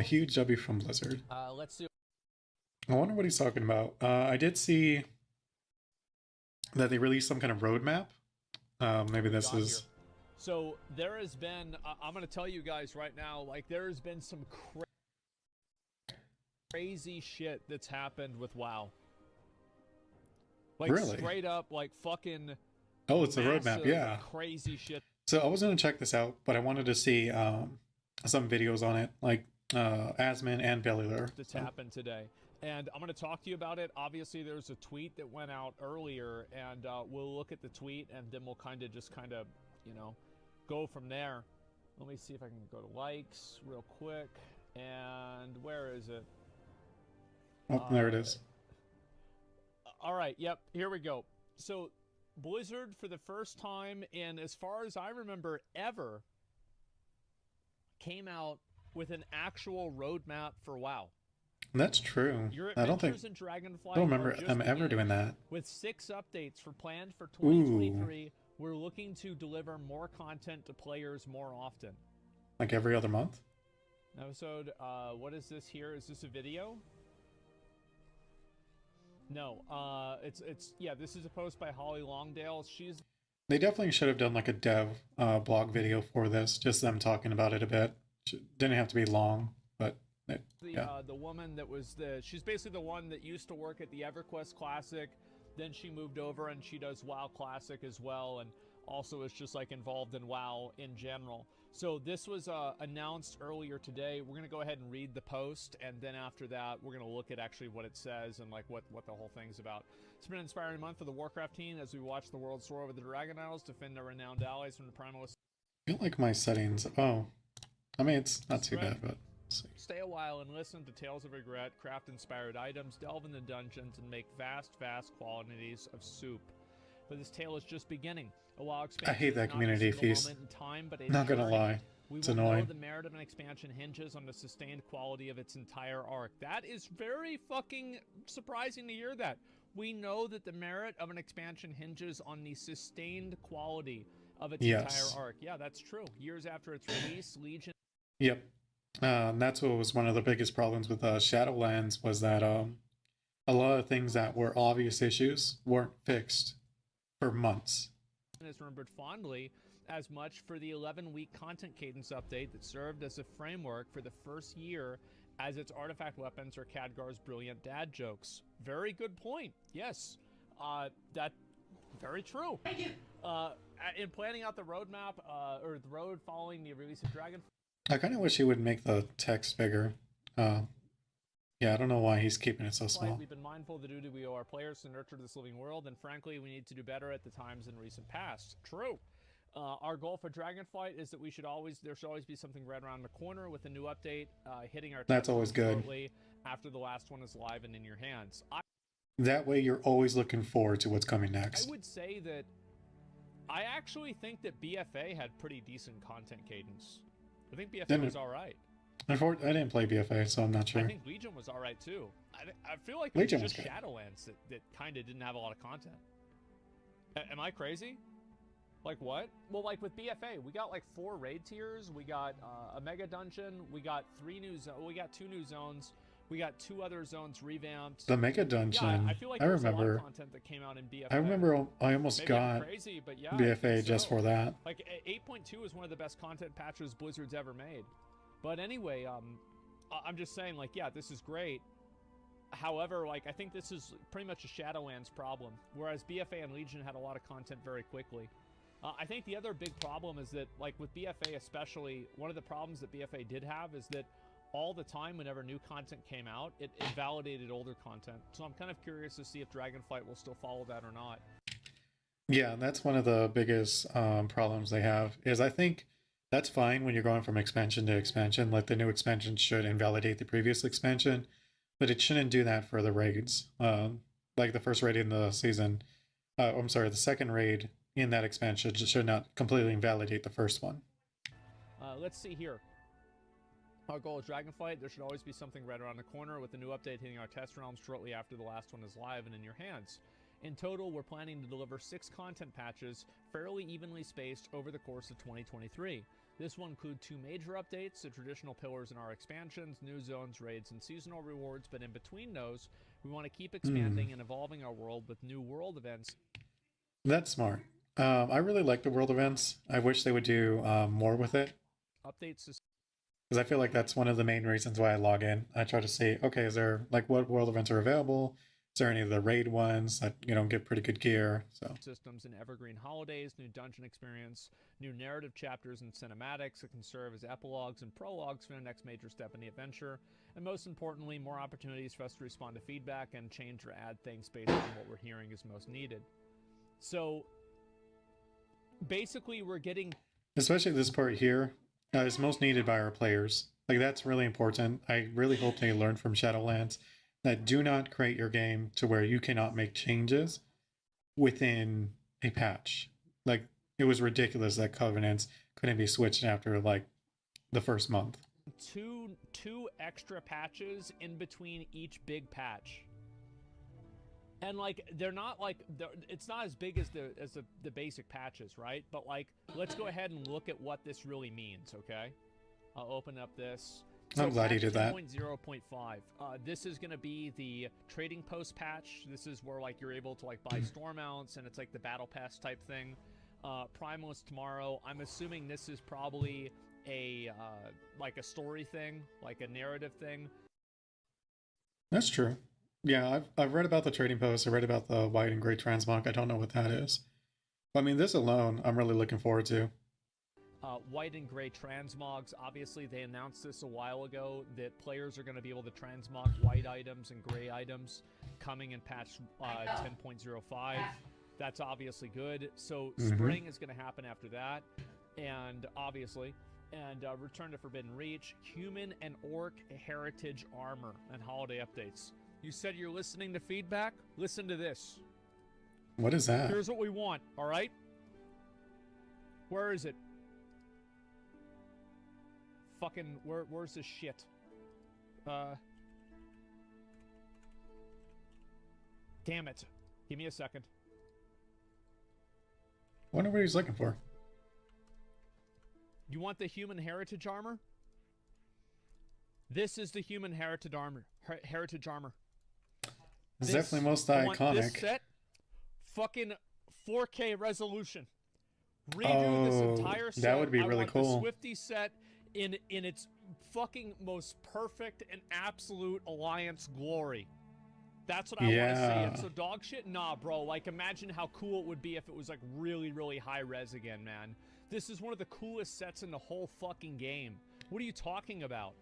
Huge W from Blizzard. Let's see. I wonder what he's talking about. I did see that they released some kind of roadmap. Maybe this is. Here. So there has been. I'm going to tell you guys right now. Like there has been some crazy shit that's happened with WoW. Like Really? straight up, like fucking. Oh, it's a roadmap. Yeah. Crazy shit. So I was gonna check this out, but I wanted to see some videos on it, like Asmon and Bellular. That's happened today. And I'm going to talk to you about it. Obviously, there's a tweet that went out earlier, and we'll look at the tweet, and then we'll kind of, you know, go from there. Let me see if I can go to likes real quick. And where is it? Oh, there it is. All right. Yep. Here we go. So Blizzard, for the first time in, as far as I remember, ever, came out with an actual roadmap for WoW. That's true. I don't remember them ever doing that. With 6 updates planned for 2023, we're looking to deliver more content to players more often. Like every other month? Episode, what is this here? Is this a video? No, yeah, this is a post by Holly Longdale. They definitely should have done like a dev blog video for this, just them talking about it a bit. Didn't have to be long, but the woman that was she's basically the one that used to work at the EverQuest Classic, then she moved over and she does WoW Classic as well, and also is just like involved in WoW in general. So this was announced earlier today. We're gonna go ahead and read the post, and then after that we're gonna look at actually what it says and like what the whole thing's about. It's been an inspiring month for the Warcraft team as we watch the world soar over the Dragon Isles, defend our renowned allies from the primal. I feel like my settings. Oh, I mean it's not too bad, but. Stay a while and listen to tales of regret, craft inspired items, delve into dungeons, and make vast quantities of soup. But this tale is just beginning. A WoW expansion. I hate that community feast. Not gonna lie, it's annoying. The merit of an expansion hinges on the sustained quality of its entire arc. That is very fucking surprising to hear that. We know that the merit of an expansion hinges on the sustained quality of its entire arc. Yeah, that's true. Years after its release, Legion. Yep. And that's what was one of the biggest problems with Shadowlands, was that a lot of things that were obvious issues weren't fixed for months. Is remembered fondly as much for the 11-week content cadence update that served as a framework for the first year as its artifact weapons or Khadgar's brilliant dad jokes. Very good point. Yes, that very true. In planning out the roadmap or the road following the release of Dragon. I kind of wish he would make the text bigger. Yeah, I don't know why he's keeping it so small. We've been mindful of the duty we owe our players to nurture this living world, and frankly, we need to do better at the times in recent past. True. Our goal for Dragonflight is that there should always be something right around the corner with a new update hitting our. That's always good. After the last one is live and in your hands. That way, you're always looking forward to what's coming next. I would say that I actually think that BFA had pretty decent content cadence. I think BFA was all right. I didn't play BFA, so I'm not sure. I think Legion was all right too. I feel like it was just Shadowlands that kind of didn't have a lot of content. Am I crazy? Like what? Well, like with BFA, we got like 4 raid tiers. We got a mega dungeon. We got 2 new zones. We got 2 other zones revamped. The mega dungeon. Yeah, I feel like there was a lot of content that came out in BFA. I remember I almost got crazy, but yeah, BFA just for that. Like 8.2 is one of the best content patches Blizzard's ever made. But anyway, I'm just saying, like, yeah, this is great. However, like, I think this is pretty much a Shadowlands problem, whereas BFA and Legion had a lot of content very quickly. I think the other big problem is that, like, with BFA especially, one of the problems that BFA did have is that all the time, whenever new content came out, it invalidated older content. So I'm kind of curious to see if Dragonflight will still follow that or not. Yeah, that's one of the biggest problems they have, is I think that's fine when you're going from expansion to expansion. Like, the new expansion should invalidate the previous expansion, but it shouldn't do that for the raids. Like the first raid in the season, I'm sorry, the second raid in that expansion should not completely invalidate the first one. Let's see here. Our goal is Dragonflight. There should always be something right around the corner, with a new update hitting our test realms shortly after the last one is live and in your hands. In total, we're planning to deliver 6 content patches, fairly evenly spaced over the course of 2023. This will include 2 major updates, the traditional pillars in our expansions, new zones, raids, and seasonal rewards, but in between those, we want to keep expanding and evolving our world with new world events. That's smart. I really like the world events. I wish they would do more with it. Updates because I feel like that's one of the main reasons why I log in. I try to see, okay, is there like what world events are available? Is there any of the raid ones that get pretty good gear? So systems and evergreen holidays, new dungeon experience, new narrative chapters and cinematics that can serve as epilogues and prologues for the next major step in the adventure, and most importantly, more opportunities for us to respond to feedback and change or add things based on what we're hearing is most needed. So basically, we're getting, especially this part here, is most needed by our players. Like that's really important. I really hope they learn from Shadowlands that do not create your game to where you cannot make changes within a patch. Like it was ridiculous that covenants couldn't be switched after like the first month. Two extra patches in between each big patch. And like they're not like it's not as big as the basic patches, right? But like let's go ahead and look at what this really means, okay? I'll open up this. So I'm glad you did that. 10.0.5. This is going to be the trading post patch. This is where like you're able to like buy store mounts, and it's like the battle pass type thing. Primal is tomorrow. I'm assuming this is probably a like a story thing, like a narrative thing. That's true. Yeah, I've read about the trading post. I read about the white and gray transmog. I don't know what that is. But, I mean, this alone, I'm really looking forward to. White and gray transmogs. Obviously, they announced this a while ago that players are going to be able to transmog white items and gray items coming in patch 10.05. That's obviously good. So spring is going to happen after that, and obviously, and Return to Forbidden Reach, human and orc heritage armor, and holiday updates. You said you're listening to feedback? Listen to this. What is that? Here's what we want, all right? Where is it? Fucking, where's this shit? Damn it. Give me a second. I wonder what he's looking for. You want the human heritage armor? This is the human heritage armor. Heritage armor. It's definitely most iconic. This set, fucking 4K resolution. Redo this entire set. That would be really cool. The Swifty set in its fucking most perfect and absolute Alliance glory. That's what I want to see. And so dog shit? Nah, bro. Like, imagine how cool it would be if it was like really, really high res again, man. This is one of the coolest sets in the whole fucking game. What are you talking about?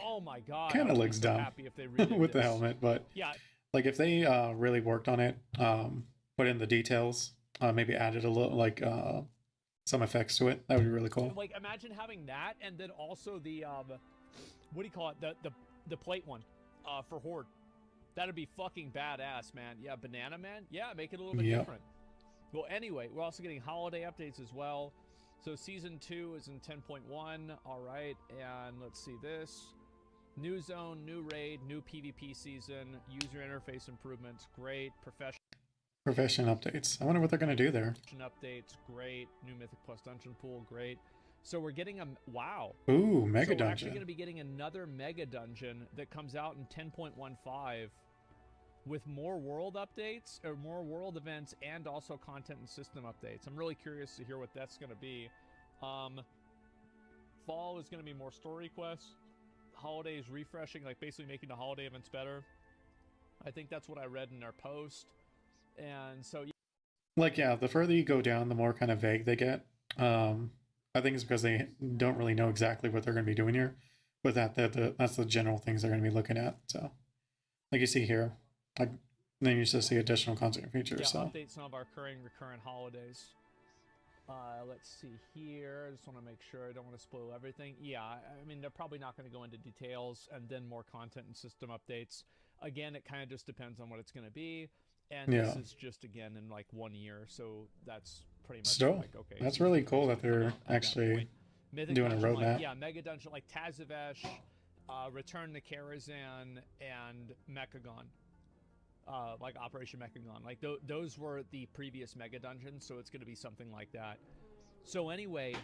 Oh my god. Kind of looks dumb happy if they really with the helmet, but yeah. Like if they really worked on it, put in the details, maybe added a little like some effects to it, that would be really cool. Like imagine having that, and then also the what do you call it? The plate one for Horde. That'd be fucking badass, man. Yeah, Banana Man. Yeah, make it a little bit different. Well, anyway, we're also getting holiday updates as well. So Season 2 is in 10.1. All right, and let's see this. New zone, new raid, new PvP season, user interface improvements, great. Profession updates. I wonder what they're going to do there. Updates, great. New Mythic Plus Dungeon Pool, great. So we're getting a... Wow. Ooh, Mega Dungeon. We're Dungeon. actually going to be getting another Mega Dungeon that comes out in 10.15 with more world updates, or more world events, and also content and system updates. I'm really curious to hear what that's going to be. Fall is going to be more story quests. Holiday is refreshing, like basically making the holiday events better. I think that's what I read in their post. And so... Like, yeah, the further you go down, the more kind of vague they get. I think it's because they don't really know exactly what they're going to be doing here. But that's the general things they're going to be looking at. So, like you see here, like then you just see additional content features. Yeah, so update some of our recurrent holidays. Let's see here. I just want to make sure I don't want to spoil everything. Yeah, I mean, they're probably not going to go into details, and then more content and system updates. Again, it kind of just depends on what it's going to be. And this is just, again, in like 1 year. So that's pretty much like, okay. That's really cool that they're actually doing a roadmap. Like, yeah, Mega Dungeon, like Tazavesh, Return to Karazhan, and Mechagon. Like Operation Mechagon. Like those were the previous Mega Dungeons, so it's going to be something like that. So anyway,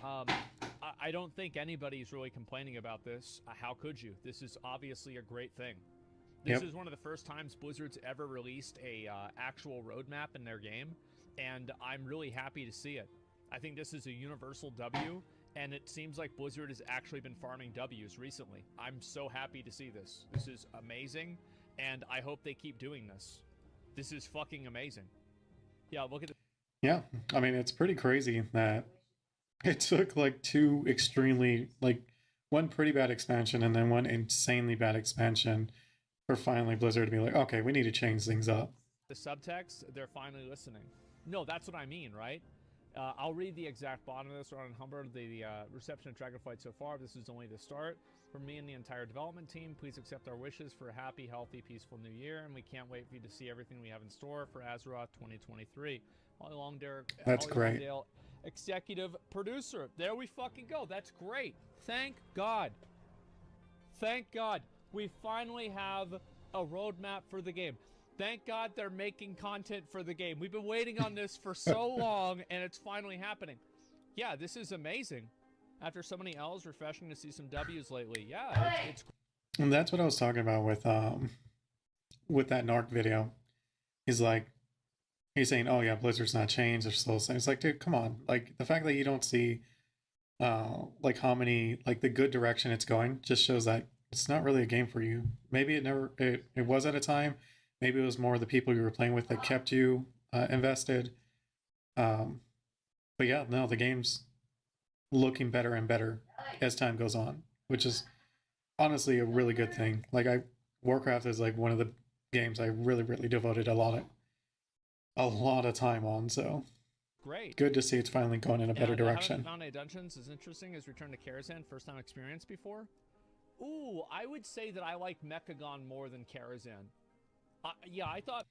I don't think anybody's really complaining about this. How could you? This is obviously a great thing. This Yep. is one of the first times Blizzard's ever released a actual roadmap in their game, and I'm really happy to see it. I think this is a universal W, and it seems like Blizzard has actually been farming Ws recently. I'm so happy to see this. This is amazing, and I hope they keep doing this. This is fucking amazing. Yeah, look at the Yeah. I mean, it's pretty crazy that it took like two extremely, like, one pretty bad expansion and then one insanely bad expansion for finally Blizzard to be like, okay, we need to change things up. subtext. They're finally listening. No, that's what I mean, right? I'll read the exact bottom of this. On Humber, the reception of Dragonflight so far. This is only the start. From me and the entire development team, please accept our wishes for a happy, healthy, peaceful new year, and we can't wait for you to see everything we have in store for Azeroth 2023. Holly That's Holly great. Longdale, executive producer. There we fucking go. That's great. Thank God. Thank God. We finally have a roadmap for the game. Thank God they're making content for the game. We've been waiting on this for so long, and it's finally happening. Yeah, this is amazing. After so many L's, refreshing to see some W's lately. Yeah, it's And that's what I was talking about with that Narc video. He's like, he's saying, "Oh yeah, Blizzard's not changed. They're still the same." It's like, dude, come on. Like the fact that you don't see, like how many, like the good direction it's going, just shows that it's not really a game for you. Maybe it was at a time. Maybe it was more the people you were playing with that kept you invested. Um, but yeah, no, the game's looking better and better as time goes on, which is honestly a really good thing. Warcraft is like one of the games I really devoted a lot of time on. So great. good to see it's finally going in a better direction. Found Dungeons is interesting as Return to Karazhan, first time experience before. Ooh, I would say that I like Mechagon more than Karazhan. Yeah, I thought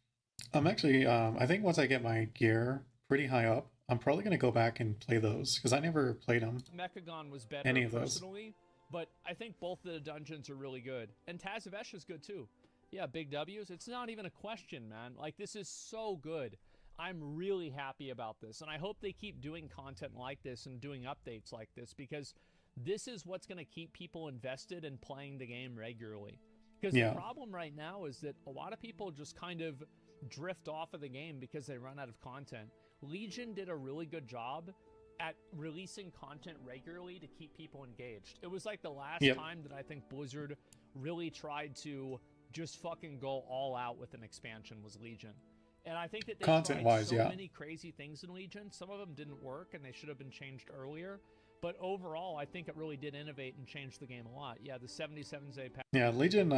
I'm actually, I think once I get my gear pretty high up, I'm probably going to go back and play those because I never played them. Mechagon was better Any of those. personally, but I think both of the dungeons are really good. And Tazavesh is good too. Yeah, big W's. It's not even a question, man. Like, this is so good. I'm really happy about this, and I hope they keep doing content like this and doing updates like this because this is what's going to keep people invested in playing the game regularly. Because Yeah. the problem right now is that a lot of people just kind of drift off of the game because they run out of content. Legion did a really good job at releasing content regularly to keep people engaged. It was like the last Yep. time that I think Blizzard really tried to just fucking go all out with an expansion was Legion. And I think that they tried Content-wise, so yeah. many crazy things in Legion. Some of them didn't work and they should have been changed earlier. But overall, I think it really did innovate and change the game a lot. Yeah, the 77-day patch. Yeah, Legion,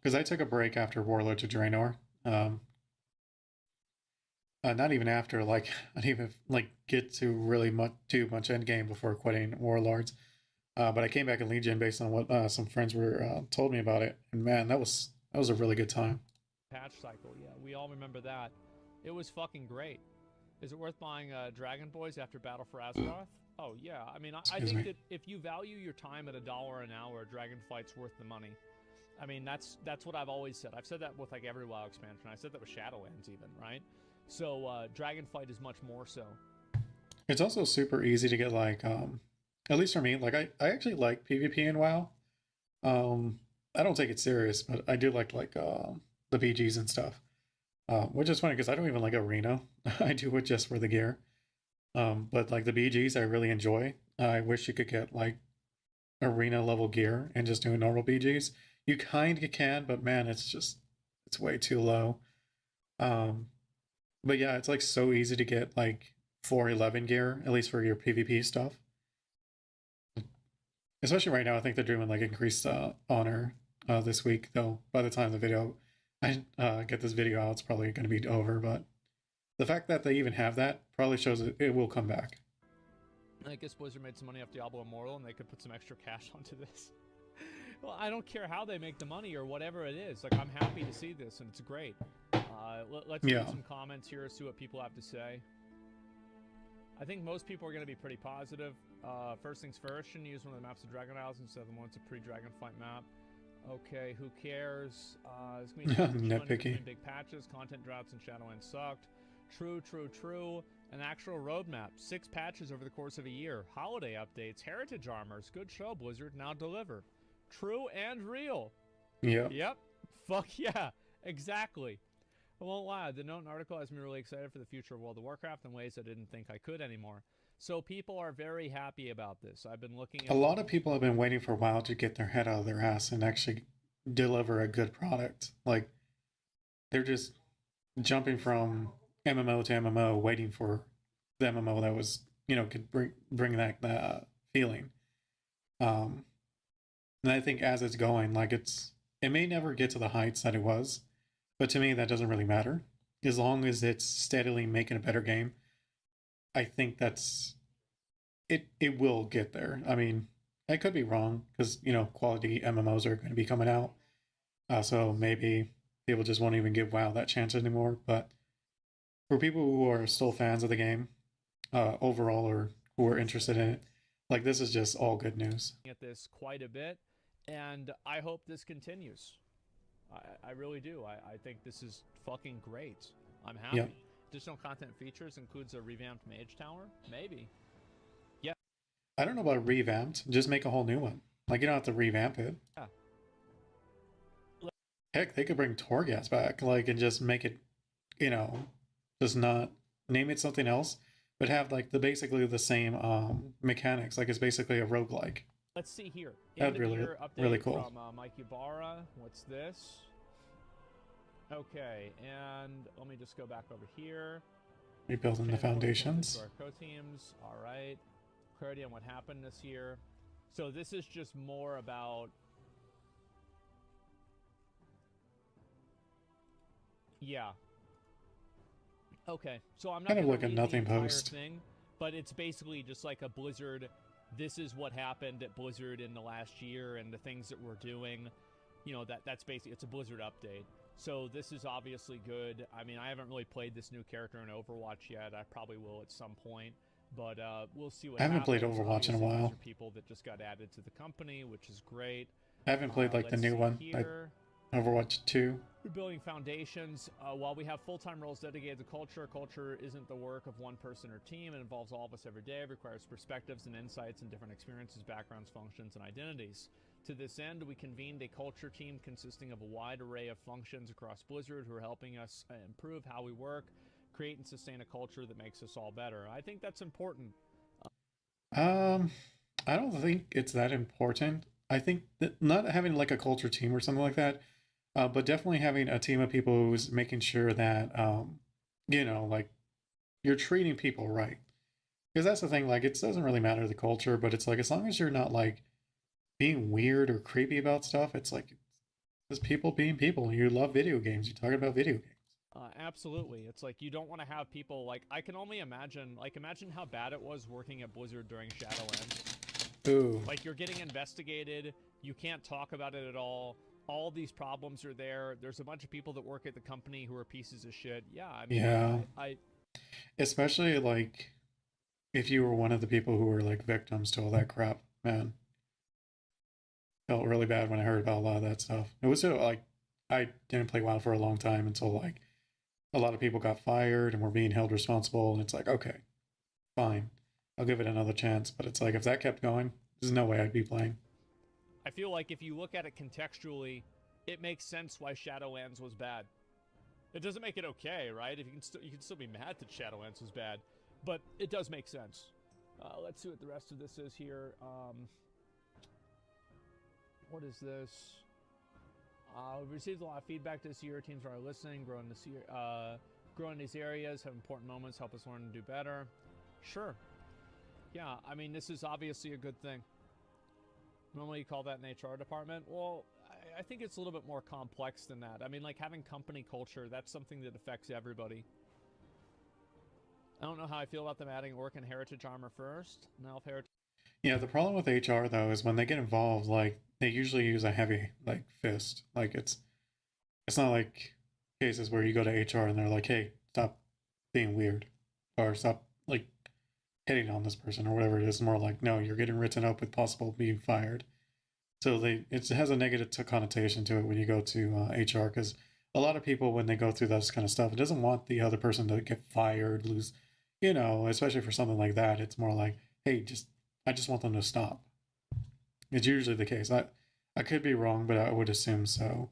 because I took a break after Warlord to Draenor. Not even after, like, I didn't even like get to really too much end game before quitting Warlords. But I came back in Legion based on what some friends were told me about it, and man, that was a really good time. Patch cycle, yeah, we all remember that. It was fucking great. Is it worth buying Dragon Boys after Battle for Azeroth? Oh yeah, I mean, I Excuse think me. that if you value your time at $1 an hour, Dragonflight's worth the money. I mean, that's what I've always said. I've said that with like every WoW expansion. I said that with Shadowlands even, right? So Dragonflight is much more so. It's also super easy to get like, at least for me, like I actually like PvP in WoW. I don't take it serious, but I do like the BGs and stuff. Which is funny because I don't even like arena. I do it just for the gear. But like the BGs, I really enjoy. I wish you could get like arena level gear and just do normal BGs. You kind of can, but man, it's way too low. But yeah, it's like so easy to get like 411 gear, at least for your PvP stuff. Especially right now, I think they're doing like increased honor this week. Though by the time the video I get this video out, it's probably going to be over. But the fact that they even have that probably shows it will come back. I guess Blizzard made some money off Diablo Immortal, and they could put some extra cash onto this. Well, I don't care how they make the money or whatever it is. Like, I'm happy to see this, and it's great. Let's read some comments here, see what people have to say. I think most people are going to be pretty positive. First things first, shouldn't use one of the maps of Dragon Isles instead of the one that's a pre-Dragonflight map. Okay, who cares? It's going to be Nitpicky. big patches, content droughts, and Shadowlands sucked. True. An actual roadmap, 6 patches over the course of a year, holiday updates, heritage armors. Good show, Blizzard. Now deliver. True and real. Yeah. Yep. Fuck yeah. Exactly. I won't lie. The Note article has me really excited for the future of World of Warcraft in ways I didn't think I could anymore. So people are very happy about this. I've been looking A at lot of people have been waiting for a while to get their head out of their ass and actually deliver a good product. Like, they're just jumping from MMO to MMO, waiting for the MMO that was, could bring that feeling. Um, and I think as it's going, like it may never get to the heights that it was, but to me that doesn't really matter. As long as it's steadily making a better game, I think that's it. It will get there. I mean, I could be wrong because quality MMOs are going to be coming out, so maybe people just won't even give WoW that chance anymore. But for people who are still fans of the game overall, or who are interested in it, like, this is just all good news. at this quite a bit, and I hope this continues. I really do. I think this is fucking great. I'm happy. Yeah. Additional content features includes a revamped mage tower? Maybe. I don't know about revamped. Just make a whole new one. Like, you don't have to revamp it. Yeah. Heck, they could bring Torghast back, like, and just make it, just not name it something else, but have like basically the same mechanics. Like, it's basically a roguelike. Let's see here. That'd End of be year update really cool. From Mike Ibarra. What's this? Okay, and let me just go back over here. Rebuilding the foundations. Our co-teams. All right. Clarity on what happened this year. So this is just more about... Yeah. Okay, so I'm not Kind of gonna like a read nothing the entire post. thing, but it's basically just like a Blizzard. This is what happened at Blizzard in the last year, and the things that we're doing. That's basically, it's a Blizzard update. So this is obviously good. I mean, I haven't really played this new character in Overwatch yet. I probably will at some point, but we'll see what happens. I haven't played Overwatch in a Obviously, while. these are people that just got added to the company, which is great. I haven't played like the Let's new see one, like here. Overwatch 2. Rebuilding foundations. While we have full-time roles dedicated to culture, culture isn't the work of one person or team. It involves all of us every day. It requires perspectives and insights and different experiences, backgrounds, functions, and identities. To this end, we convened a culture team consisting of a wide array of functions across Blizzard who are helping us improve how we work, create and sustain a culture that makes us all better. I think that's important. I don't think it's that important. I think that not having like a culture team or something like that, but definitely having a team of people who's making sure that, like, you're treating people right. Because that's the thing, like, it doesn't really matter the culture, but it's like, as long as you're not like being weird or creepy about stuff, it's like, it's people being people. You love video games. You're talking about video games. Absolutely. It's like, you don't want to have people, like, I can only imagine how bad it was working at Blizzard during Shadowlands. Ooh. Like, you're getting investigated, you can't talk about it at all these problems are there, there's a bunch of people that work at the company who are pieces of shit. Yeah, I mean, Yeah. I Especially like if you were one of the people who were like victims to all that crap, man. Felt really bad when I heard about a lot of that stuff. It was like, I didn't play WoW for a long time until like a lot of people got fired and were being held responsible, and it's like, okay, fine, I'll give it another chance. But it's like, if that kept going, there's no way I'd be playing. I feel like if you look at it contextually, it makes sense why Shadowlands was bad. It doesn't make it okay, right? If you can still be mad that Shadowlands was bad, but it does make sense. Let's see what the rest of this is here. What is this? We've received a lot of feedback this year. Teams are listening, growing this year, growing these areas, have important moments, help us learn and do better. Sure. Yeah, I mean, this is obviously a good thing. Normally you call that an HR department. Well, I think it's a little bit more complex than that. I mean, like, having company culture, that's something that affects everybody. I don't know how I feel about them adding Orc and Heritage armor first. Now if Heritage... Yeah, the problem with HR though is when they get involved, like, they usually use a heavy like fist. Like, it's not like cases where you go to HR and they're like, hey, stop being weird, or stop like hitting on this person or whatever it is. More like, no, you're getting written up with possible being fired. So it has a negative connotation to it when you go to HR, because a lot of people, when they go through this kind of stuff, it doesn't want the other person to get fired, lose you know, especially for something like that, it's more like, hey, just I just want them to stop. It's usually the case. I could be wrong, but I would assume so,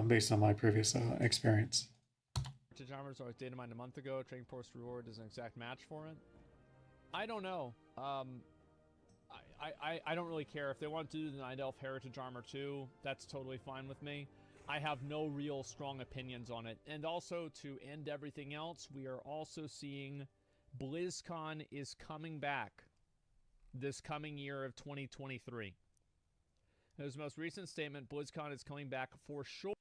based on my previous experience. Heritage armors I was data mined a month ago. Trading post reward is an exact match for it. I don't know. I don't really care if they want to do the Night Elf Heritage Armor too. That's totally fine with me. I have no real strong opinions on it. And also, to end everything else, we are also seeing BlizzCon is coming back this coming year of 2023. In his most recent statement, BlizzCon is coming back for sure.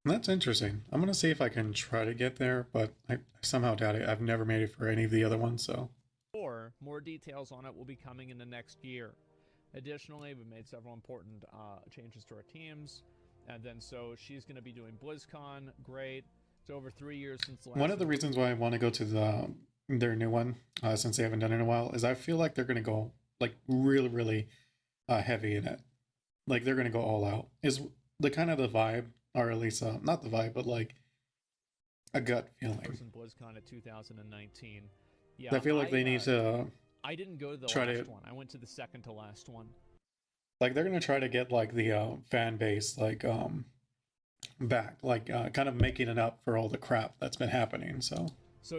That's interesting. I'm gonna see if I can try to get there, but I somehow doubt it. I've never made it for any of the other ones, so. More details on it will be coming in the next year. Additionally, we've made several important changes to our teams. And then so she's going to be doing BlizzCon. Great. It's over 3 years since the last One of the reasons why I want to go to their new one, since they haven't done it in a while, is I feel like they're gonna go like really, really heavy in it. Like they're gonna go all out. Is the kind of the vibe, or at least not the vibe, but like a gut feeling. BlizzCon at 2019. Yeah, I feel like they need to. I didn't go to the last one. I went to the second to last one. Like they're gonna try to get like the fan base like back, like kind of making it up for all the crap that's been happening. So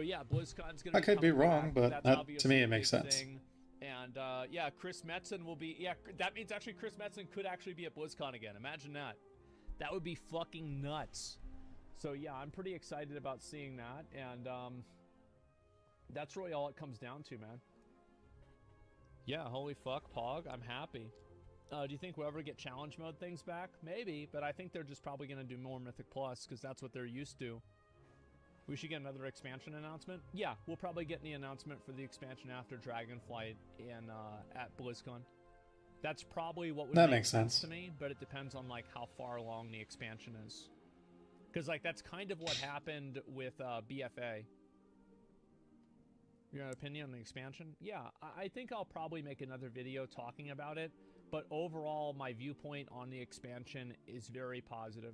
yeah, BlizzCon's gonna. I could be wrong, but that, to me it makes sense. Thing. And yeah, Chris Metzen will be. Yeah, that means actually Chris Metzen could actually be at BlizzCon again. Imagine that. That would be fucking nuts. So yeah, I'm pretty excited about seeing that, and that's really all it comes down to, man. Yeah, holy fuck, Pog, I'm happy. Do you think we'll ever get challenge mode things back? Maybe, but I think they're just probably going to do more Mythic Plus, because that's what they're used to. We should get another expansion announcement? Yeah, we'll probably get the announcement for the expansion after Dragonflight at BlizzCon. That's probably what would make sense to me, but it depends on like how far along the expansion is. Because like that's kind of what happened with BFA. Your opinion on the expansion? Yeah, I think I'll probably make another video talking about it, but overall my viewpoint on the expansion is very positive.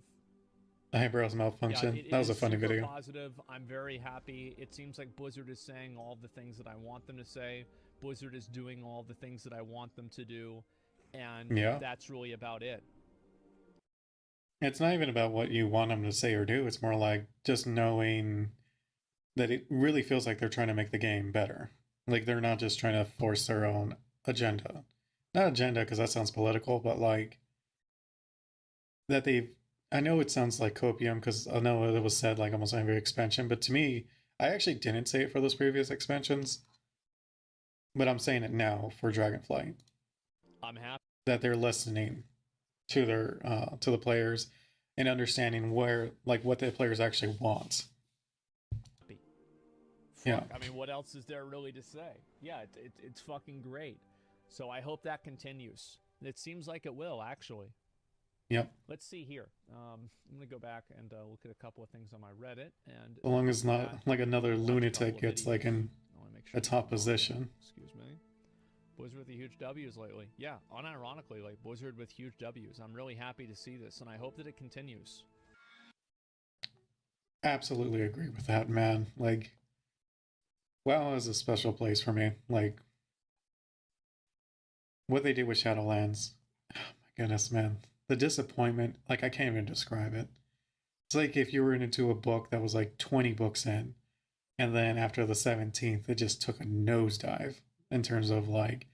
Eyebrows malfunction. Yeah, that was a funny video. Positive. I'm very happy. It seems like Blizzard is saying all the things that I want them to say. Blizzard is doing all the things that I want them to do, and yeah, that's really about it. It's not even about what you want them to say or do. It's more like just knowing that it really feels like they're trying to make the game better. Like they're not just trying to force their own agenda. Not agenda because that sounds political, but like that they've. I know it sounds like copium because I know it was said like almost every expansion, but to me, I actually didn't say it for those previous expansions. But I'm saying it now for Dragonflight. I'm happy that they're listening to their to the players and understanding where like what the players actually want. Yeah, I mean, what else is there really to say? Yeah, it's fucking great. So I hope that continues. It seems like it will, actually. Yep. Let's see here. I'm gonna go back and look at a couple of things on my Reddit, and as long as not like another lunatic gets like in a top position. Excuse me. Blizzard with the huge W's lately. Yeah, unironically, like Blizzard with huge W's. I'm really happy to see this, and I hope that it continues. Absolutely agree with that, man. Like, WoW is a special place for me. Like, what they did with Shadowlands. Oh my goodness, man. The disappointment, like I can't even describe it. It's like if you were into a book that was like 20 books in, and then after the 17th, it just took a nosedive in terms of like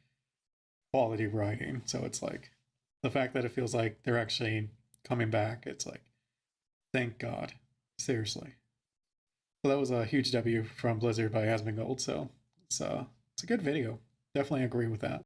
quality writing. So it's like the fact that it feels like they're actually coming back, it's like, thank God. Seriously. So that was a huge W from Blizzard by Azmongold. So it's a good video. Definitely agree with that.